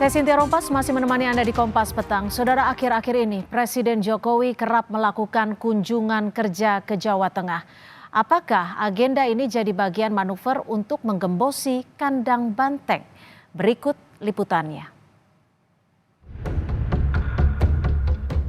Saya Cynthia Rompas masih menemani Anda di Kompas Petang. Saudara, akhir-akhir ini Presiden Jokowi kerap melakukan kunjungan kerja ke Jawa Tengah. Apakah agenda ini jadi bagian manuver untuk menggembosi kandang banteng? Berikut liputannya.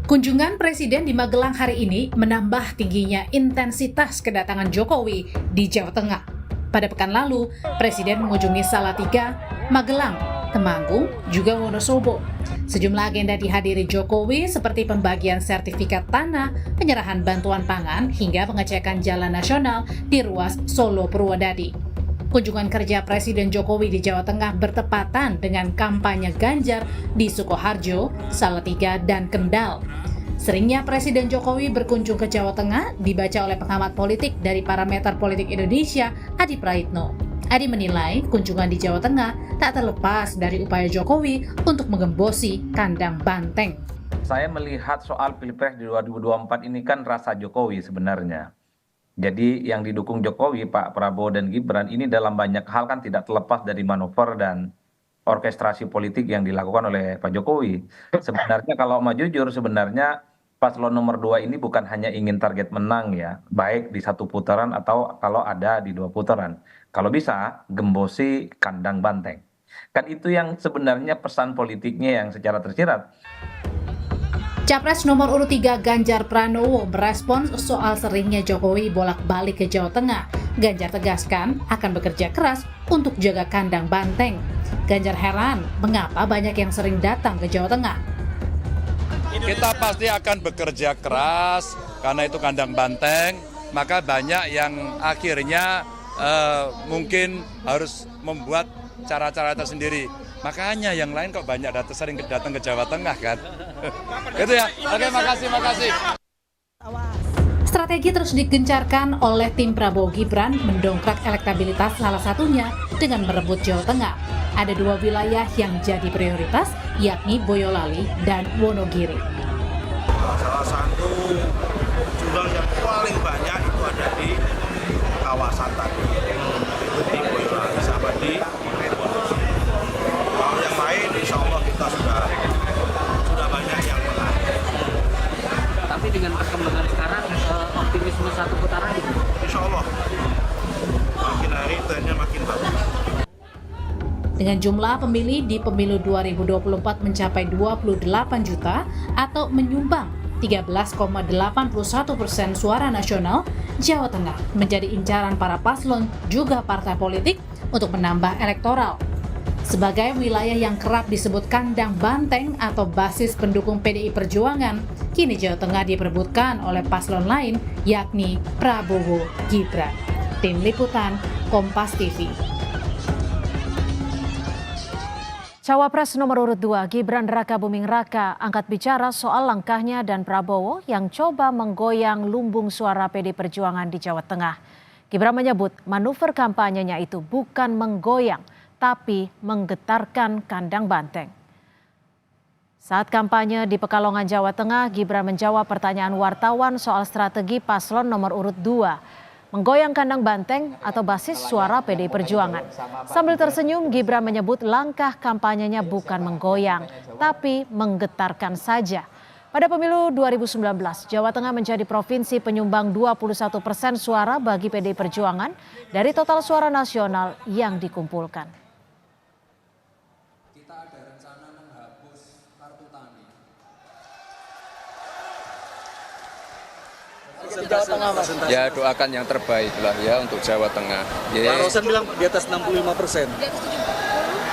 Kunjungan Presiden di Magelang hari ini menambah tingginya intensitas kedatangan Jokowi di Jawa Tengah. Pada pekan lalu, Presiden mengunjungi Salatiga, Magelang, Temanggung, juga Wonosobo. Sejumlah agenda dihadiri Jokowi seperti pembagian sertifikat tanah, penyerahan bantuan pangan, hingga pengecekan jalan nasional di ruas Solo Purwodadi. Kunjungan kerja Presiden Jokowi di Jawa Tengah bertepatan dengan kampanye Ganjar di Sukoharjo, Salatiga, dan Kendal. Seringnya Presiden Jokowi berkunjung ke Jawa Tengah dibaca oleh pengamat politik dari Parameter Politik Indonesia, Adi Praitno. Adi menilai kunjungan di Jawa Tengah tak terlepas dari upaya Jokowi untuk menggembosi kandang banteng. Saya melihat soal Pilpres di 2024 ini kan rasa Jokowi sebenarnya. Jadi yang didukung Jokowi, Pak Prabowo dan Gibran ini dalam banyak hal kan tidak terlepas dari manuver dan orkestrasi politik yang dilakukan oleh Pak Jokowi. Sebenarnya kalau mau jujur, sebenarnya paslon nomor 2 ini bukan hanya ingin target menang ya, baik di satu putaran atau kalau ada di 2 putaran. Kalau bisa, gembosi kandang banteng. Kan itu yang sebenarnya pesan politiknya yang secara tersirat. Capres nomor urut 3 Ganjar Pranowo merespons soal seringnya Jokowi bolak-balik ke Jawa Tengah. Ganjar tegaskan akan bekerja keras untuk jaga kandang banteng. Ganjar heran mengapa banyak yang sering datang ke Jawa Tengah. Kita pasti akan bekerja keras karena itu kandang banteng, maka banyak yang akhirnya mungkin harus membuat cara-cara tersendiri. Makanya yang lain kok banyak sering datang ke Jawa Tengah kan. Gitu ya. Oke, makasih. Strategi terus digencarkan oleh tim Prabowo Gibran mendongkrak elektabilitas salah satunya dengan merebut Jawa Tengah. Ada 2 wilayah yang jadi prioritas, yakni Boyolali dan Wonogiri. Salah satu jumlah yang paling banyak itu ada di kawasan tadi, itu di Boyolali sama di Wonogiri. Kalau yang lain, insya Allah kita sudah banyak yang menang. Tapi dengan perkembangan sekarang, optimisme satu putaran gitu? Insya Allah, makin hari trennya makin bagus. Dengan jumlah pemilih di pemilu 2024 mencapai 28 juta atau menyumbang 13,81% suara nasional, Jawa Tengah menjadi incaran para paslon juga partai politik untuk menambah elektoral. Sebagai wilayah yang kerap disebut kandang banteng atau basis pendukung PDI Perjuangan, kini Jawa Tengah diperebutkan oleh paslon lain yakni Prabowo Gibran. Tim Liputan, Kompas TV. Cawapres nomor urut 2 Gibran Rakabuming Raka angkat bicara soal langkahnya dan Prabowo yang coba menggoyang lumbung suara PD Perjuangan di Jawa Tengah. Gibran menyebut manuver kampanyenya itu bukan menggoyang, tapi menggetarkan kandang banteng. Saat kampanye di Pekalongan, Jawa Tengah, Gibran menjawab pertanyaan wartawan soal strategi paslon nomor urut 2. Menggoyang kandang banteng atau basis suara PDI Perjuangan. Sambil tersenyum, Gibran menyebut langkah kampanyenya bukan menggoyang, tapi menggetarkan saja. Pada pemilu 2019, Jawa Tengah menjadi provinsi penyumbang 21% suara bagi PDI Perjuangan dari total suara nasional yang dikumpulkan. Kita ada rencana menghapus kartu tani. Jawa Tengah, Mas. Ya, doakan yang terbaik lah ya untuk Jawa Tengah. Pak Rosan bilang di atas 65%.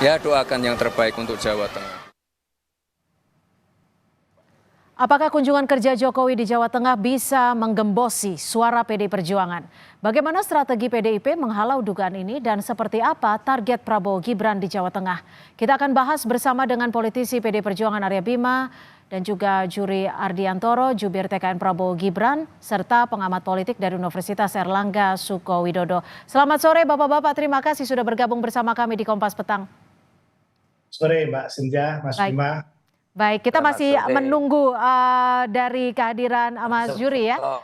Ya, doakan yang terbaik untuk Jawa Tengah. Apakah kunjungan kerja Jokowi di Jawa Tengah bisa menggembosi suara PDI Perjuangan? Bagaimana strategi PDIP menghalau dugaan ini dan seperti apa target Prabowo Gibran di Jawa Tengah? Kita akan bahas bersama dengan politisi PDI Perjuangan Arya Bima dan juga Juri Ardiantoro, jubir TKN Prabowo Gibran, serta pengamat politik dari Universitas Erlangga Sukowidodo. Selamat sore Bapak-Bapak, terima kasih sudah bergabung bersama kami di Kompas Petang. Sore Mbak Cynthia, Mas Bima. Baik, kita masih menunggu dari kehadiran Mas Juri ya.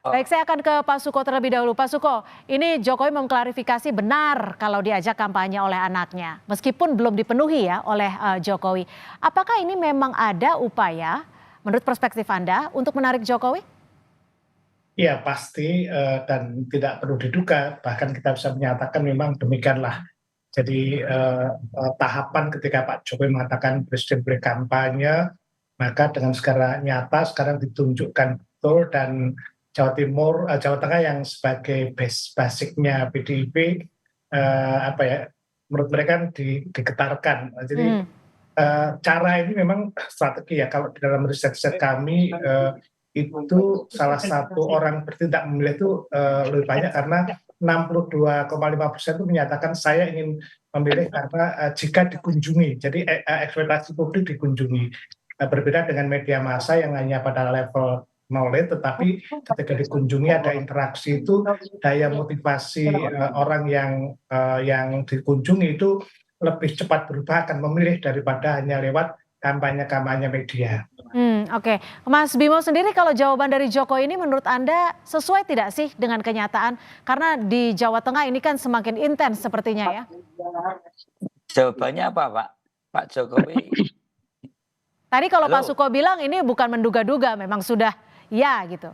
Baik, saya akan ke Pak Suko terlebih dahulu. Pak Suko, ini Jokowi mengklarifikasi benar kalau diajak kampanye oleh anaknya, meskipun belum dipenuhi ya oleh Jokowi. Apakah ini memang ada upaya, menurut perspektif Anda, untuk menarik Jokowi? Iya pasti dan tidak perlu diduga, bahkan kita bisa menyatakan memang demikianlah. Jadi tahapan ketika Pak Jokowi mengatakan Presiden berkampanye, maka dengan segala nyata sekarang ditunjukkan betul dan Jawa Timur, Jawa Tengah yang sebagai basicnya PDIP, apa ya, menurut mereka kan digetarkan. Jadi cara ini memang strategi ya. Kalau di dalam riset-riset kami itu salah satu orang bertindak memilih itu lebih banyak karena 62,5% itu menyatakan saya ingin memilih karena jika dikunjungi. Jadi ekspektasi publik dikunjungi. Berbeda dengan media massa yang hanya pada level knowledge, tetapi ketika dikunjungi ada interaksi itu daya motivasi orang yang dikunjungi itu lebih cepat berubah akan memilih daripada hanya lewat kampanye-kampanye media. Oke. Mas Bimo sendiri kalau jawaban dari Jokowi ini menurut Anda sesuai tidak sih dengan kenyataan? Karena di Jawa Tengah ini kan semakin intens sepertinya ya. Jawabannya apa Pak? Pak Jokowi. Tadi kalau Pak Suko bilang ini bukan menduga-duga, memang sudah ya gitu.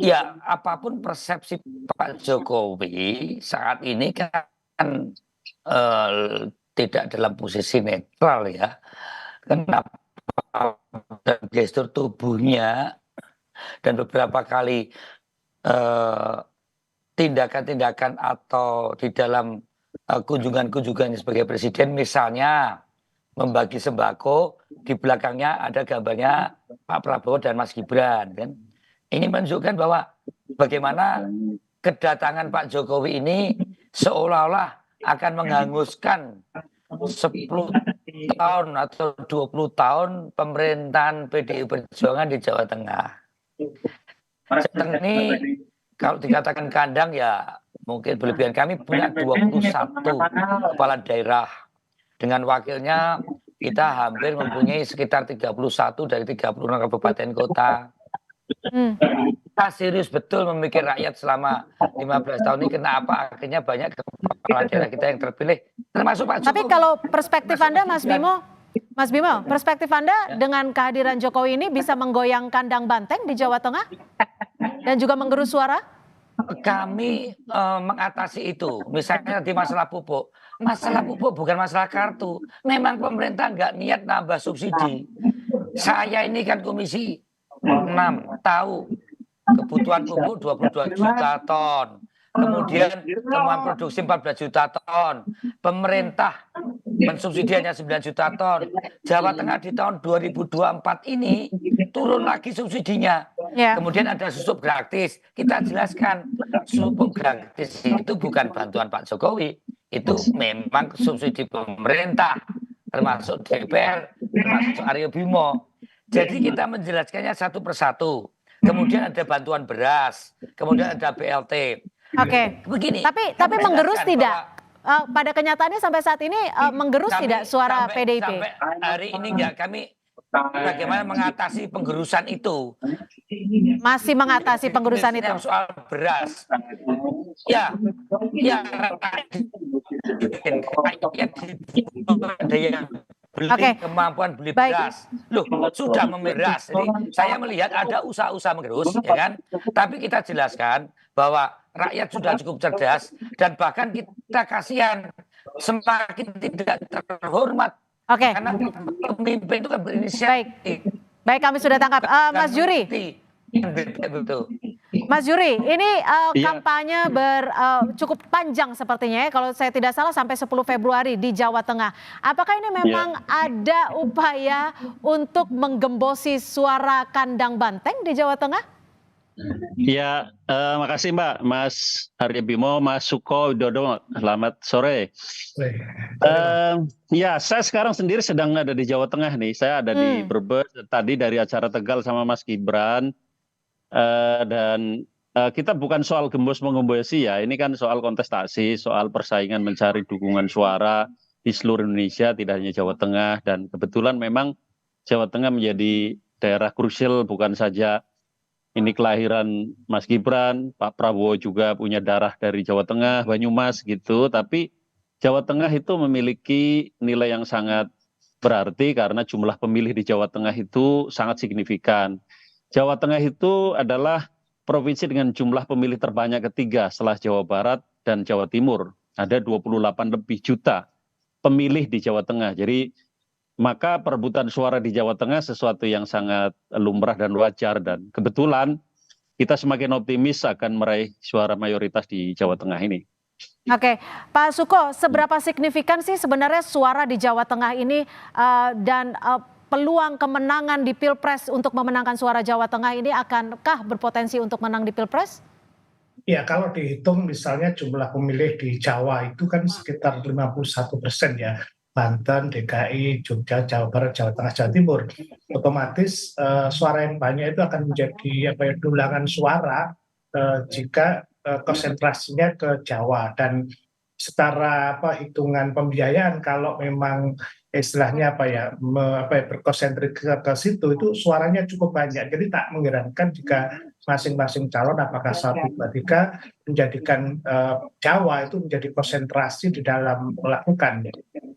Ya, apapun persepsi Pak Jokowi saat ini kan tidak dalam posisi netral ya. Kenapa? Dan gestur tubuhnya dan beberapa kali tindakan-tindakan atau di dalam kunjungan-kunjungan sebagai presiden, misalnya membagi sembako, di belakangnya ada gambarnya Pak Prabowo dan Mas Gibran kan. Ini menunjukkan bahwa bagaimana kedatangan Pak Jokowi ini seolah-olah akan menghanguskan 10 tahun atau 20 tahun pemerintahan PDI Perjuangan di Jawa Tengah. Ini kalau dikatakan kandang ya mungkin berlebihan. Kami punya 21 kepala daerah. Dengan wakilnya kita hampir mempunyai sekitar 31 dari 36 kabupaten kota. Kita serius betul memikir rakyat selama 15 tahun ini, kenapa akhirnya banyak kepala daerah kita yang terpilih, termasuk Pak Jokowi. Tapi kalau perspektif Anda Mas Bimo, perspektif Anda dengan kehadiran Jokowi ini bisa menggoyang kandang banteng di Jawa Tengah dan juga menggerus suara? Kami mengatasi itu, misalnya di masalah pupuk. Masalah pupuk bukan masalah kartu. Memang pemerintah nggak niat nambah subsidi. Saya ini kan komisi 6 tahu kebutuhan pupuk 22 juta ton. Kemudian kemampuan produksi 14 juta ton. Pemerintah mensubsidi hanya 9 juta ton. Jawa Tengah di tahun 2024 ini turun lagi subsidinya. Kemudian ada susup gratis. Kita jelaskan susup gratis itu bukan bantuan Pak Jokowi. Itu memang subsidi pemerintah, termasuk DPR, termasuk Aryo Bimo. Jadi kita menjelaskannya satu persatu. Kemudian ada bantuan beras, kemudian ada BLT. Oke. Begini. Tapi menggerus tidak? Pada kenyataannya sampai saat ini menggerus tidak suara PDIP? Sampai hari ini enggak, kami bagaimana mengatasi penggerusan itu. Masih mengatasi penggerusan itu? Soal beras. Ya, ada yang beli kemampuan beli beras. Loh, sudah beras. Jadi saya melihat ada usaha-usaha menggerus, ya kan? Tapi kita jelaskan bahwa rakyat sudah cukup cerdas dan bahkan kita kasihan semakin tidak terhormat. Karena pemimpin itu kan berinisiatif. Baik, kami sudah tangkap. Mas Juri. Mas Juri, ini kampanye cukup panjang sepertinya ya, kalau saya tidak salah sampai 10 Februari di Jawa Tengah. Apakah ini memang ada upaya untuk menggembosi suara kandang banteng di Jawa Tengah? Ya, makasih Mbak, Mas Aryo Bimo, Mas Suko Widodo, selamat sore. Ya, saya sekarang sendiri sedang ada di Jawa Tengah nih, saya ada di Brebes, tadi dari acara Tegal sama Mas Gibran, dan kita bukan soal gembos-menggembosi ya, ini kan soal kontestasi, soal persaingan mencari dukungan suara di seluruh Indonesia, tidak hanya Jawa Tengah, dan kebetulan memang Jawa Tengah menjadi daerah krusial, bukan saja ini kelahiran Mas Gibran, Pak Prabowo juga punya darah dari Jawa Tengah, Banyumas gitu, tapi Jawa Tengah itu memiliki nilai yang sangat berarti karena jumlah pemilih di Jawa Tengah itu sangat signifikan. Jawa Tengah itu adalah provinsi dengan jumlah pemilih terbanyak ketiga setelah Jawa Barat dan Jawa Timur. Ada 28 lebih juta pemilih di Jawa Tengah. Jadi maka perebutan suara di Jawa Tengah sesuatu yang sangat lumrah dan wajar, dan kebetulan kita semakin optimis akan meraih suara mayoritas di Jawa Tengah ini. Oke, Pak Suko, seberapa signifikan sih sebenarnya suara di Jawa Tengah ini dan peluang kemenangan di Pilpres untuk memenangkan suara Jawa Tengah ini akankah berpotensi untuk menang di Pilpres? Ya, kalau dihitung misalnya jumlah pemilih di Jawa itu kan sekitar 51% ya. Banten, DKI, Jogja, Jawa Barat, Jawa Tengah, Jawa Timur. Otomatis suara yang banyak itu akan menjadi dulangan suara jika konsentrasinya ke Jawa. Dan secara hitungan pembiayaan, kalau memang istilahnya berkonsentrik ke situ, itu suaranya cukup banyak. Jadi tak mengherankan jika masing-masing calon apakah 1, 2, 3 menjadikan Jawa itu menjadi konsentrasi di dalam melakukan.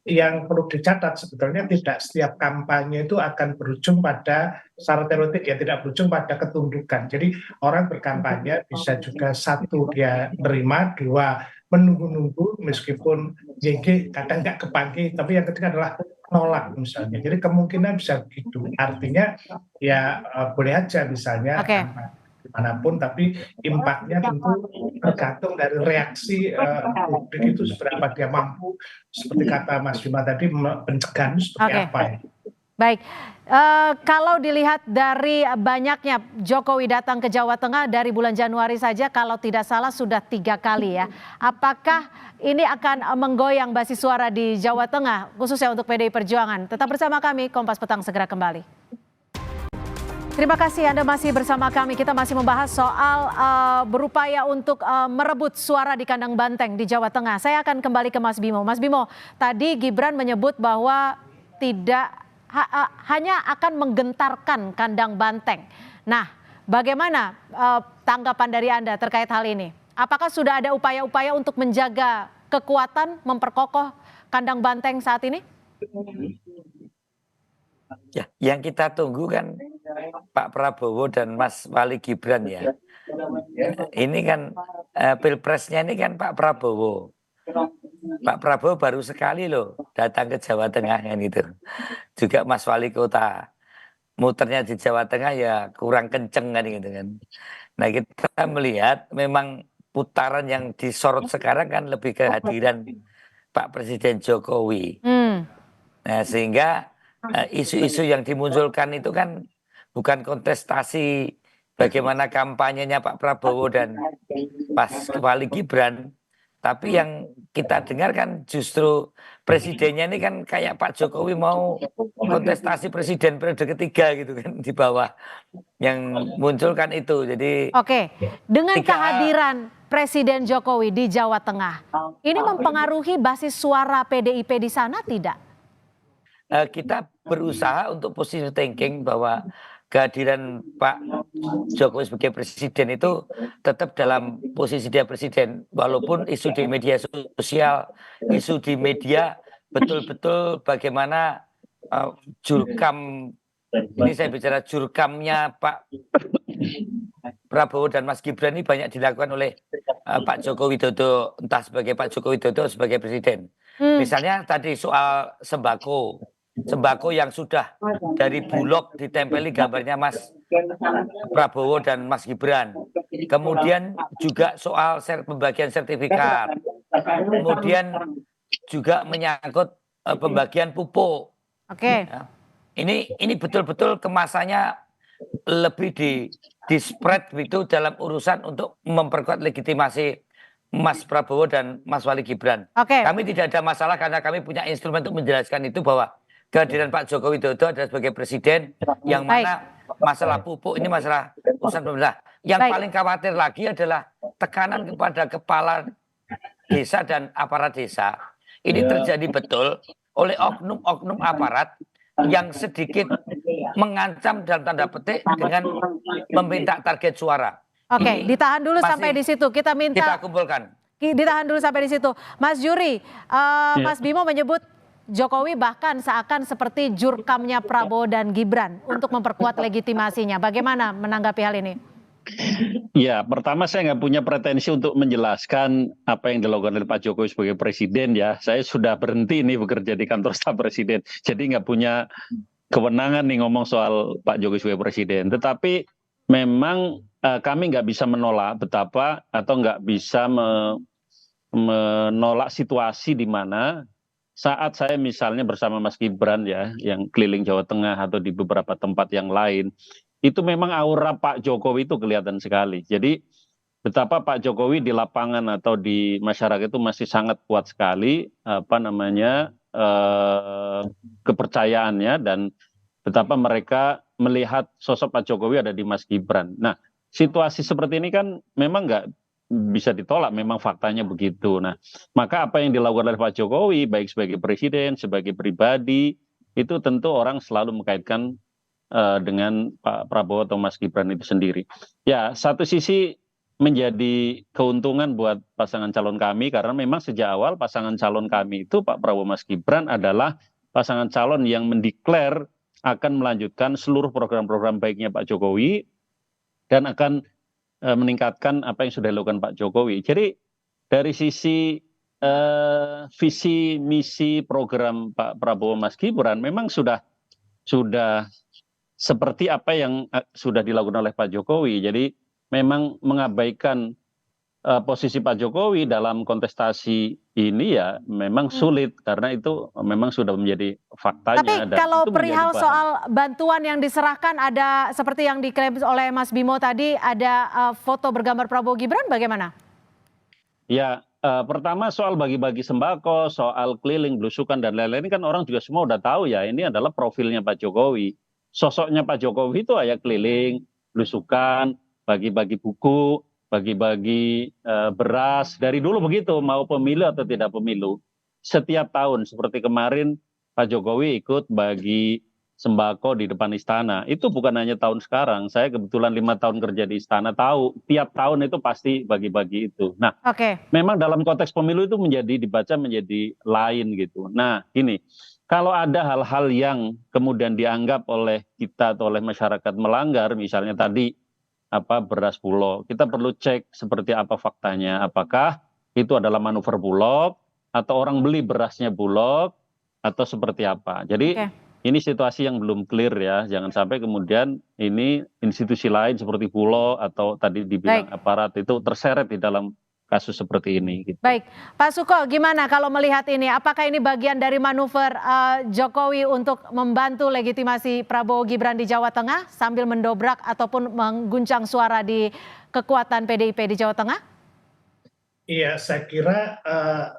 Yang perlu dicatat sebetulnya tidak setiap kampanye itu akan berujung pada secara teoretik ya, tidak berujung pada ketundukan. Jadi orang berkampanye bisa juga 1 dia nerima, 2 menunggu-nunggu meskipun YG kadang nggak kepanggil, tapi yang ketiga adalah nolak misalnya. Jadi kemungkinan bisa begitu. Artinya ya boleh aja misalnya dimanapun, tapi impactnya tentu tergantung dari reaksi publik itu seberapa dia mampu, seperti kata Mas Bima tadi, pencegahan seperti apa ya. Baik, kalau dilihat dari banyaknya Jokowi datang ke Jawa Tengah dari bulan Januari saja, kalau tidak salah sudah 3 kali ya. Apakah ini akan menggoyang basis suara di Jawa Tengah, khususnya untuk PDI Perjuangan? Tetap bersama kami, Kompas Petang segera kembali. Terima kasih Anda masih bersama kami. Kita masih membahas soal berupaya untuk merebut suara di kandang banteng di Jawa Tengah. Saya akan kembali ke Mas Bimo. Mas Bimo, tadi Gibran menyebut bahwa tidak hanya akan menggentarkan kandang banteng. Nah, bagaimana tanggapan dari Anda terkait hal ini? Apakah sudah ada upaya-upaya untuk menjaga kekuatan, memperkokoh kandang banteng saat ini? Ya, yang kita tunggu kan Pak Prabowo dan Mas Wali Gibran ya. Ini kan pilpresnya ini kan Pak Prabowo. Pak Prabowo baru sekali loh datang ke Jawa Tengah kan gitu. Juga Mas Wali Kota. Muternya di Jawa Tengah ya kurang kenceng kan gitu kan. Nah, kita melihat memang putaran yang disorot sekarang kan lebih kehadiran Pak Presiden Jokowi. Nah, sehingga isu-isu yang dimunculkan itu kan bukan kontestasi bagaimana kampanyenya Pak Prabowo dan Mas Wali Gibran, tapi yang kita dengar kan justru presidennya ini kan kayak Pak Jokowi mau kontestasi presiden periode ketiga gitu kan di bawah, yang muncul kan itu. Jadi dengan kehadiran Presiden Jokowi di Jawa Tengah, ini mempengaruhi basis suara PDIP di sana tidak? Kita berusaha untuk positive thinking bahwa kehadiran Pak Jokowi sebagai presiden itu tetap dalam posisi dia presiden, walaupun isu di media sosial, isu di media betul-betul bagaimana jurkam, ini saya bicara jurkamnya Pak Prabowo dan Mas Gibran ini banyak dilakukan oleh Pak Joko Widodo, entah sebagai Pak Joko Widodo sebagai presiden. Misalnya tadi soal sembako yang sudah dari Bulog ditempeli gambarnya Mas Prabowo dan Mas Gibran. Kemudian juga soal pembagian sertifikat. Kemudian juga menyangkut pembagian pupuk. Ya. Ini betul-betul kemasannya lebih di spread itu dalam urusan untuk memperkuat legitimasi Mas Prabowo dan Mas Wali Gibran. Kami tidak ada masalah karena kami punya instrumen untuk menjelaskan itu, bahwa kehadiran Pak Joko Widodo adalah sebagai presiden yang mana masalah pupuk ini masalah urusan pemerintah. Yang paling khawatir lagi adalah tekanan kepada kepala desa dan aparat desa. Ini terjadi betul oleh oknum-oknum aparat yang sedikit mengancam dalam tanda petik dengan meminta target suara. Oke, ditahan dulu Masih sampai di situ. Kita minta kita kumpulkan. ditahan dulu sampai di situ. Mas Juri, Mas Bimo menyebut Jokowi bahkan seakan seperti jurkamnya Prabowo dan Gibran untuk memperkuat legitimasinya. Bagaimana menanggapi hal ini? Ya, pertama saya nggak punya pretensi untuk menjelaskan apa yang dilakukan oleh Pak Jokowi sebagai presiden ya. Saya sudah berhenti nih bekerja di kantor staf presiden, jadi nggak punya kewenangan nih ngomong soal Pak Jokowi sebagai presiden. Tetapi memang kami nggak bisa menolak betapa atau nggak bisa menolak situasi di mana saat saya misalnya bersama Mas Gibran ya, yang keliling Jawa Tengah atau di beberapa tempat yang lain, itu memang aura Pak Jokowi itu kelihatan sekali. Jadi betapa Pak Jokowi di lapangan atau di masyarakat itu masih sangat kuat sekali kepercayaannya, dan betapa mereka melihat sosok Pak Jokowi ada di Mas Gibran. Nah, situasi seperti ini kan memang nggak bisa ditolak, memang faktanya begitu. Nah, maka apa yang dilakukan oleh Pak Jokowi, baik sebagai presiden, sebagai pribadi, itu tentu orang selalu mengkaitkan dengan Pak Prabowo atau Mas Gibran itu sendiri. Ya, satu sisi menjadi keuntungan buat pasangan calon kami, karena memang sejak awal pasangan calon kami itu Pak Prabowo Mas Gibran adalah pasangan calon yang mendeklar akan melanjutkan seluruh program-program baiknya Pak Jokowi dan akan meningkatkan apa yang sudah dilakukan Pak Jokowi. Jadi dari sisi visi misi program Pak Prabowo Mas Gibran memang sudah seperti apa yang sudah dilakukan oleh Pak Jokowi. Jadi memang mengabaikan posisi Pak Jokowi dalam kontestasi ini ya memang sulit, karena itu memang sudah menjadi faktanya. Tapi kalau perihal soal bantuan yang diserahkan, ada seperti yang diklaim oleh Mas Bimo tadi, ada foto bergambar Prabowo Gibran, bagaimana? Ya, pertama soal bagi-bagi sembako, soal keliling, belusukan dan lain-lain, ini kan orang juga semua udah tahu ya, ini adalah profilnya Pak Jokowi. Sosoknya Pak Jokowi itu ya keliling, belusukan, bagi-bagi buku, bagi-bagi beras, dari dulu begitu, mau pemilu atau tidak pemilu. Setiap tahun, seperti kemarin Pak Jokowi ikut bagi sembako di depan istana. Itu bukan hanya tahun sekarang, saya kebetulan 5 tahun kerja di istana, tahu tiap tahun itu pasti bagi-bagi itu. Nah, memang dalam konteks pemilu itu dibaca menjadi lain gitu. Nah, gini, kalau ada hal-hal yang kemudian dianggap oleh kita atau oleh masyarakat melanggar, misalnya tadi beras Bulog, kita perlu cek seperti apa faktanya. Apakah itu adalah manuver Bulog atau orang beli berasnya Bulog atau seperti apa. Jadi ini situasi yang belum clear ya. Jangan sampai kemudian ini institusi lain seperti Bulog atau tadi dibilang aparat itu terseret di dalam kasus seperti ini. Gitu. Baik, Pak Suko, gimana kalau melihat ini? Apakah ini bagian dari manuver Jokowi untuk membantu legitimasi Prabowo Gibran di Jawa Tengah sambil mendobrak ataupun mengguncang suara di kekuatan PDIP di Jawa Tengah? Iya, saya kira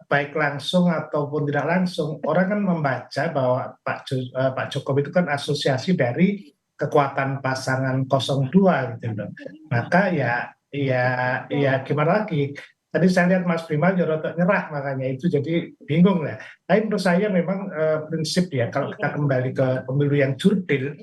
baik langsung ataupun tidak langsung, orang kan membaca bahwa Pak Jokowi itu kan asosiasi dari kekuatan pasangan 02 gitu loh. Maka ya gimana lagi? Tadi saya lihat Mas Bima rotok nyerah, makanya itu jadi bingung lah. Tapi menurut saya memang prinsip ya, kalau kita kembali ke pemilu yang jurdil,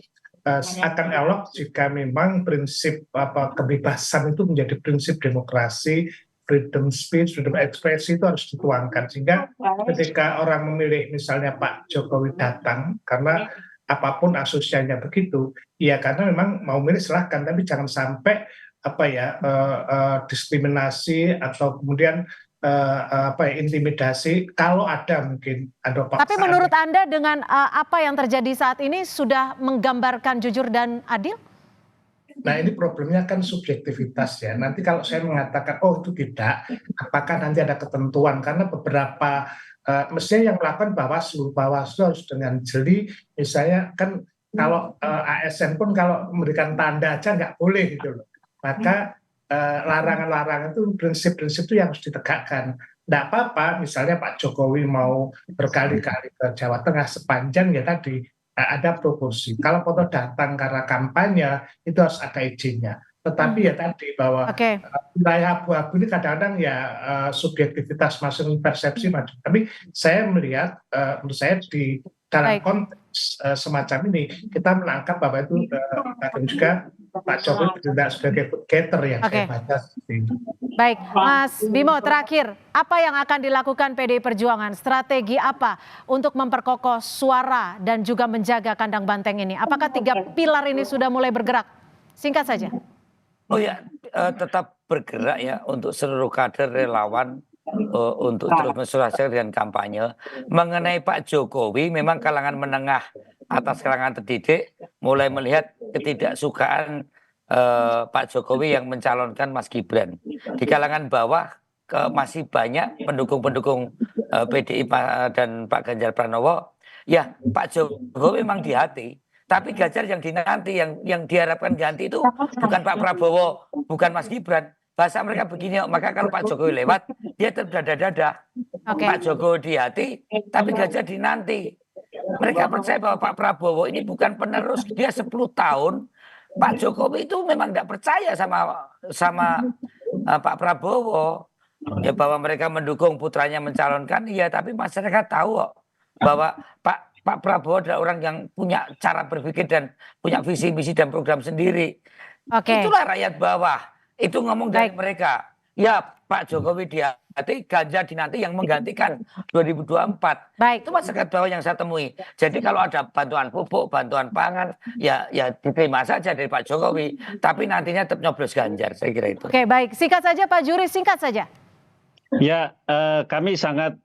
akan elok jika memang prinsip kebebasan itu menjadi prinsip demokrasi, freedom speech, freedom ekspresi itu harus dituangkan. Sehingga ketika orang memilih misalnya Pak Jokowi datang, karena apapun asosiasinya begitu, ya karena memang mau milih silahkan, tapi jangan sampai diskriminasi atau kemudian intimidasi kalau ada mungkin ada paksaan. Tapi menurut Anda dengan apa yang terjadi saat ini sudah menggambarkan jujur dan adil? Nah, ini problemnya kan subjektivitas ya. Nanti kalau saya mengatakan oh itu tidak, apakah nanti ada ketentuan, karena beberapa mestinya yang melakukan Bawaslu harus dengan jeli, misalnya kan kalau ASN pun kalau memberikan tanda aja nggak boleh gitu loh. Maka larangan-larangan itu prinsip-prinsip itu yang harus ditegakkan. Tidak apa-apa misalnya Pak Jokowi mau berkali-kali ke Jawa Tengah sepanjang ya tadi ada proporsi. Kalau foto datang karena kampanye itu harus ada izinnya. Tetapi ya tadi bahwa wilayah abu-abu ini kadang-kadang ya subjektivitas masing persepsi macam. Tapi saya melihat menurut saya di dalam Baik. konteks semacam ini kita menangkap bahwa itu kadang juga Pak Jokowi bertindak sebagai food getter yang Oke. saya baca seperti itu. Baik, Mas Bimo, terakhir, apa yang akan dilakukan PDI Perjuangan? Strategi apa untuk memperkokoh suara dan juga menjaga kandang banteng ini? Apakah 3 pilar ini sudah mulai bergerak? Singkat saja. Oh ya, tetap bergerak ya untuk seluruh kader relawan untuk terus mensosialisasikan dengan kampanye. Mengenai Pak Jokowi, memang kalangan menengah atas kalangan terdidik mulai melihat ketidaksukaan Pak Jokowi yang mencalonkan Mas Gibran. Di kalangan bawah masih banyak pendukung-pendukung PDI dan Pak Ganjar Pranowo. Ya, Pak Jokowi memang di hati, tapi Ganjar yang dinanti, yang diharapkan ganti itu bukan Pak Prabowo, bukan Mas Gibran. Bahasa mereka begini, maka kalau Pak Jokowi lewat, dia terdadah-dadah. Pak Jokowi di hati, tapi Ganjar dinanti. Mereka percaya bahwa Pak Prabowo ini bukan penerus. Dia 10 tahun, Pak Jokowi itu memang tidak percaya sama Pak Prabowo. Ya, bahwa mereka mendukung putranya mencalonkan, iya, tapi masyarakat tahu kok bahwa Pak Prabowo adalah orang yang punya cara berpikir dan punya visi misi dan program sendiri. Itulah rakyat bawah. Itu ngomong dari mereka. Ya, Pak Jokowi di hati, Ganjar dinanti yang menggantikan 2024. Itu masyarakat bawah yang saya temui. Jadi kalau ada bantuan pupuk, bantuan pangan, ya diterima saja dari Pak Jokowi. Tapi nantinya tetap nyoblos Ganjar, saya kira itu. Oke, baik. Singkat saja Pak Juri, singkat saja. Ya, kami sangat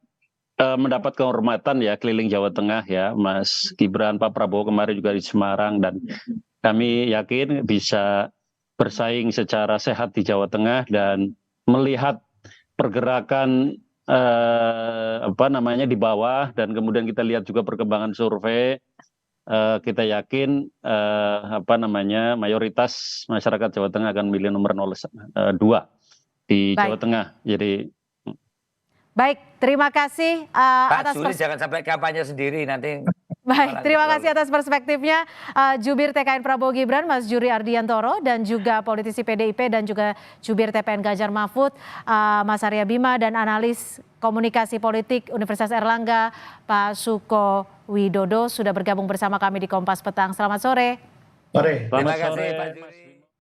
mendapat kehormatan ya keliling Jawa Tengah ya, Mas Gibran, Pak Prabowo kemarin juga di Semarang, dan kami yakin bisa bersaing secara sehat di Jawa Tengah dan melihat pergerakan di bawah, dan kemudian kita lihat juga perkembangan survei. Kita yakin mayoritas masyarakat Jawa Tengah akan memilih nomor 02 di Jawa Tengah. Jadi baik, terima kasih Pak Juri jangan sampai kampanye sendiri nanti. Baik, terima kasih atas perspektifnya Jubir TKN Prabowo Gibran, Mas Juri Ardiantoro, dan juga politisi PDIP dan juga Jubir TPN Ganjar Mahfud, Mas Arya Bima, dan analis komunikasi politik Universitas Erlangga, Pak Suko Widodo sudah bergabung bersama kami di Kompas Petang. Selamat sore. Sore. Terima kasih Pak Juri.